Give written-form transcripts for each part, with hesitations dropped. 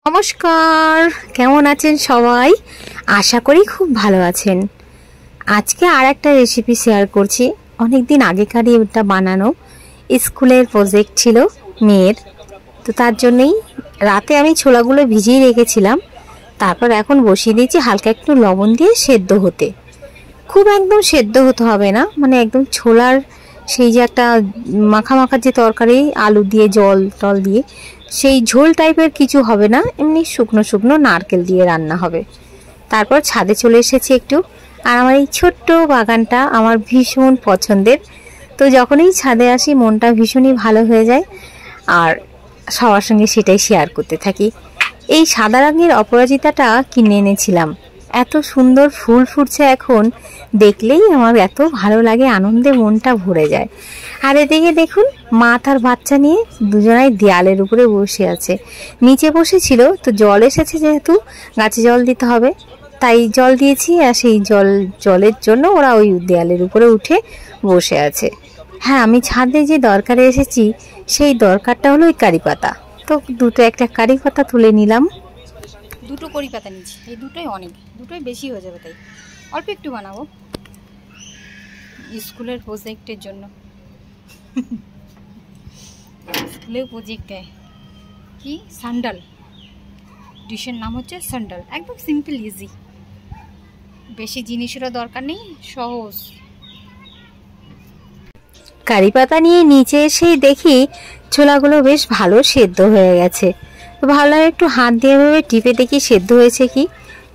নমস্কার, কেমন আছেন সবাই? আশা করি খুব ভালো আছেন। আজকে আর একটা রেসিপি শেয়ার করছি। অনেকদিন আগেকারই ওটা বানানো, স্কুলের প্রজেক্ট ছিল মেয়ের। তো তার জন্যই রাতে আমি ছোলাগুলো ভিজিয়ে রেখেছিলাম। তারপর এখন বসিয়ে দিয়েছি হালকা একটু লবণ দিয়ে সেদ্ধ হতে। খুব একদম সেদ্ধ হতে হবে না, মানে একদম ছোলার সেই যে একটা মাখা মাখার যে তরকারি, আলু দিয়ে জল টল দিয়ে সেই ঝোল টাইপের কিছু হবে না, এমনি শুকনো শুকনো নারকেল দিয়ে রান্না হবে। তারপর ছাদে চলে এসেছি একটু। আর আমার এই ছোট্ট বাগানটা আমার ভীষণ পছন্দের। তো যখনই ছাদে আসি মনটা ভীষণই ভালো হয়ে যায়, আর সবার সঙ্গে সেটাই শেয়ার করতে থাকি। এই সাদা রঙের অপরাজিতাটা কিনে এনেছিলাম। এত সুন্দর ফুল ফুটছে, এখন দেখলেই আমার এত ভালো লাগে, আনন্দে মনটা ভরে যায়। আর এদিকে দেখুন, মা তার বাচ্চা নিয়ে দুজনাই দেয়ালের উপরে বসে আছে। নিচে বসেছিল, তো জল এসেছে যেহেতু গাছে জল দিতে হবে, তাই জল দিয়েছি। আর সেই জলের জন্য ওরা ওই দেয়ালের উপরে উঠে বসে আছে। হ্যাঁ, আমি ছাদে যে দরকারে এসেছি সেই দরকারটা হলো ওই কারি পাতা। তো একটা কারি পাতা তুলে নিলাম। দুটো কারি পাতা নিচ্ছি, এই দুটোই অনেক, দুটোই বেশি হয়ে যাবে, তাই অল্প একটু বানাবো স্কুলের প্রজেক্টের জন্য। স্কুলের প্রজেক্ট দেয় কি স্যান্ডাল, ডিশের নাম হচ্ছে স্যান্ডাল। একদম সিম্পল ইজি, বেশি জিনিসেরও দরকার নেই, সহজ। কারি পাতা নিয়ে নিচে এসে দেখি ছোলাগুলো বেশ ভালো সেদ্ধ হয়ে গেছে। তো ভালো একটু হাত দিয়ে ভেবে টিপে দেখি সেদ্ধ হয়েছে কি।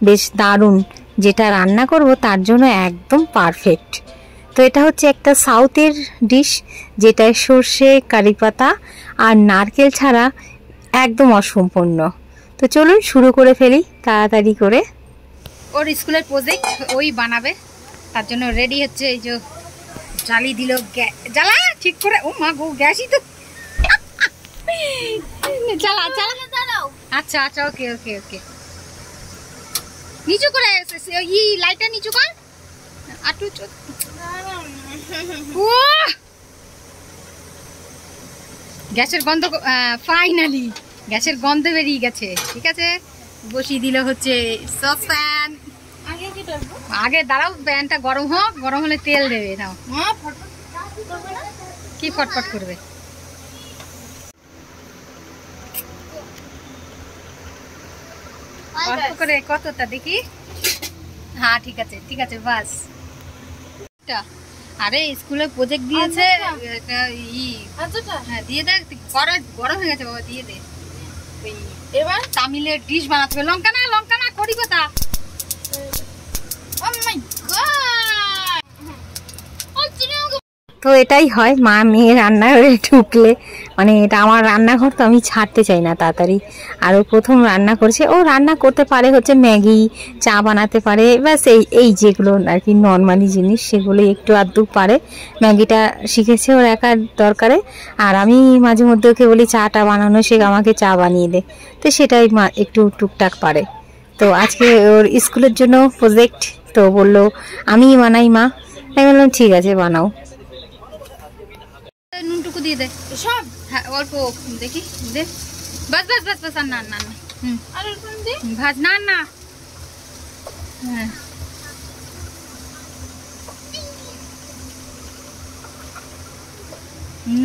বেশ দারুণ, যেটা রান্না করব তার জন্য একদম পারফেক্ট। তো এটা হচ্ছে একটা সাউথের ডিশ, যেটা সর্ষে, কারি পাতা আর নারকেল ছাড়া একদম অসম্পূর্ণ। তো চলুন শুরু করে ফেলি তাড়াতাড়ি করে। ওর স্কুলের প্রজেক্ট ওই বানাবে, তার জন্য রেডি হচ্ছে। এই যে জ্বালিয়ে দিল, জ্বালা ঠিক করে। ও মা গো, গ্যাসই তো। জ্বালা জ্বালা জ্বালাও। আচ্ছা আচ্ছা, ওকে ওকে ওকে। নিচু করে লাইটটা নিচু কর। আটু গ্যাসের গন্ধ, ফাইনালি গ্যাসের গন্ধ বেরিয়ে গেছে। ঠিক আছে, বসিয়ে দিল হচ্ছে সসপ্যান। আগে দাঁড়াও, প্যানটা গরম হোক, গরম হলে তেল দেবে। নাও, কি ফটফট করবে? অল্প করে, কতটা দেখি। হ্যাঁ ঠিক আছে ঠিক আছে, বাস। আরে স্কুলে প্রজেক্ট দিয়েছে, হ্যাঁ দিয়ে দে। গরম হয়ে গেছে বাবা, দিয়ে দে। এবার তামিলের ডিশ বানাতে হবে। লঙ্কা না, লঙ্কা না, করি কথা। তো এটাই হয়, মা মেয়ে রান্নাঘরে ঢুকলে, মানে এটা আমার রান্নাঘর, তো আমি ছাড়তে চাই না তাড়াতাড়ি। আর ও প্রথম রান্না করছে। ও রান্না করতে পারে হচ্ছে ম্যাগি, চা বানাতে পারে, ব্যাস এই যেগুলো আর কি নর্মালি জিনিস, সেগুলোই একটু আধটু পারে। ম্যাগিটা শিখেছে ওর একার দরকারে। আর আমি মাঝে মধ্যে ওকে বলি চাটা বানানো, সে আমাকে চা বানিয়ে দে। তো সেটাই মা একটু টুকটাক পারে। তো আজকে ওর স্কুলের জন্য প্রজেক্ট, তো বললো আমিই বানাই মা। আমি বললাম ঠিক আছে বানাও। নুনটুকু দিয়ে দে সব। হ্যাঁ অল্প দেখি দে, বাস বাস বাস বাস। আর না না না, আর অল্প দে, ভাজ না না। হ্যাঁ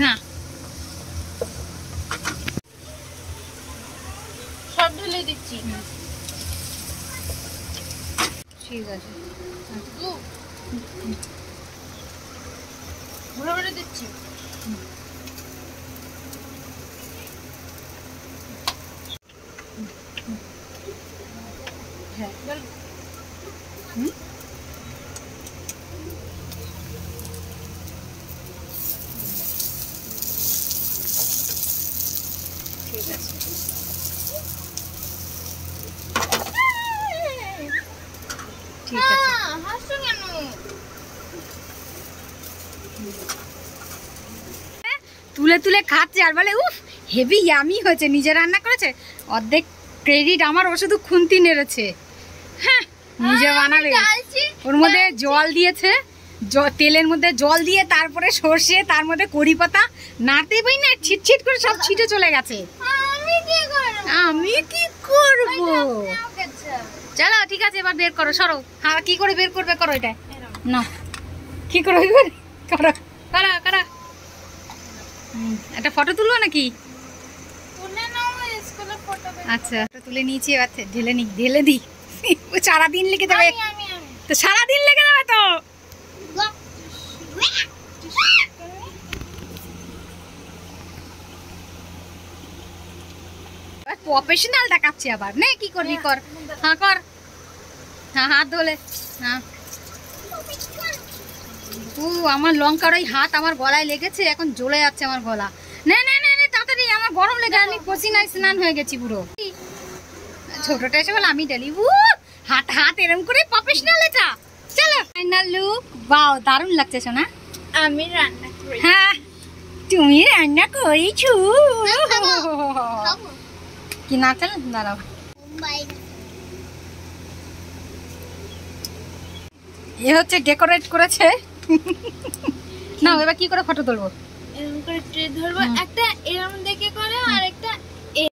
না, সব ঢেলে দিচ্ছি। ঠিক আছে, ঘুরে ঘুরে দিচ্ছি। হ্যাঁ ঠিক আছে। ঠিক আছে, হাসছো কেন? তুলে তুলে খাচ্ছে আর বলে উফ হেভি ইয়ামি হয়েছে, নিজে রান্না করেছে। অর্ধেক ক্রেডিট আমার, ও শুধু খুন্তি নেড়েছে। হ্যাঁ নিজে বানাবে। ওর মধ্যে জল দিয়েছে, তেলের মধ্যে জল দিয়ে তারপরে সর্ষে, তার মধ্যে কড়ি পাতা নাড়তেই পাই না, ছিটছিট করে সব ছিটে চলে গেছে। আমি কি চলো ঠিক আছে, এবার বের করো, সরো। হ্যাঁ, কি করে বের করবে, করো এটা না, কি করে করো করো করো। একটা ফটো তুলবো নাকি? আচ্ছা, তুলে নিয়েছি, এবার ঢেলে দিই। সারাদিন লেগে যাবে তো, সারাদিন লেগে যাবে তো। প্রফেশনাল দেখাচ্ছি আবার, নে কি করবি কর। হ্যাঁ কর, হ্যাঁ হাত ধোলে। হ্যাঁ, আমার লঙ্কার ওই হাত আমার গলায় লেগেছে, এখন জ্বলে যাচ্ছে আমার গলা। নে নে নে নে তাড়াতাড়ি, আমার গরম লেগে, আমি পসিনায় স্নান হয়ে গেছি পুরো। ছোটটা এসে বলে আমি ডালি, হাত হাত এরম করে প্রফেশনাল এটা। চলো ফাইনাল লুক। বাও, দারুণ লাগছে সোনা। আমি রান্না করি। হ্যাঁ, তুমি রান্না করেছো কি না? চল দাঁড়াও, এ হচ্ছে ডেকোরেট করেছে। না, এবার কি করে ফটো তুলবো? এরকম করে ট্রে ধরবো, একটা এরকম দেখে করে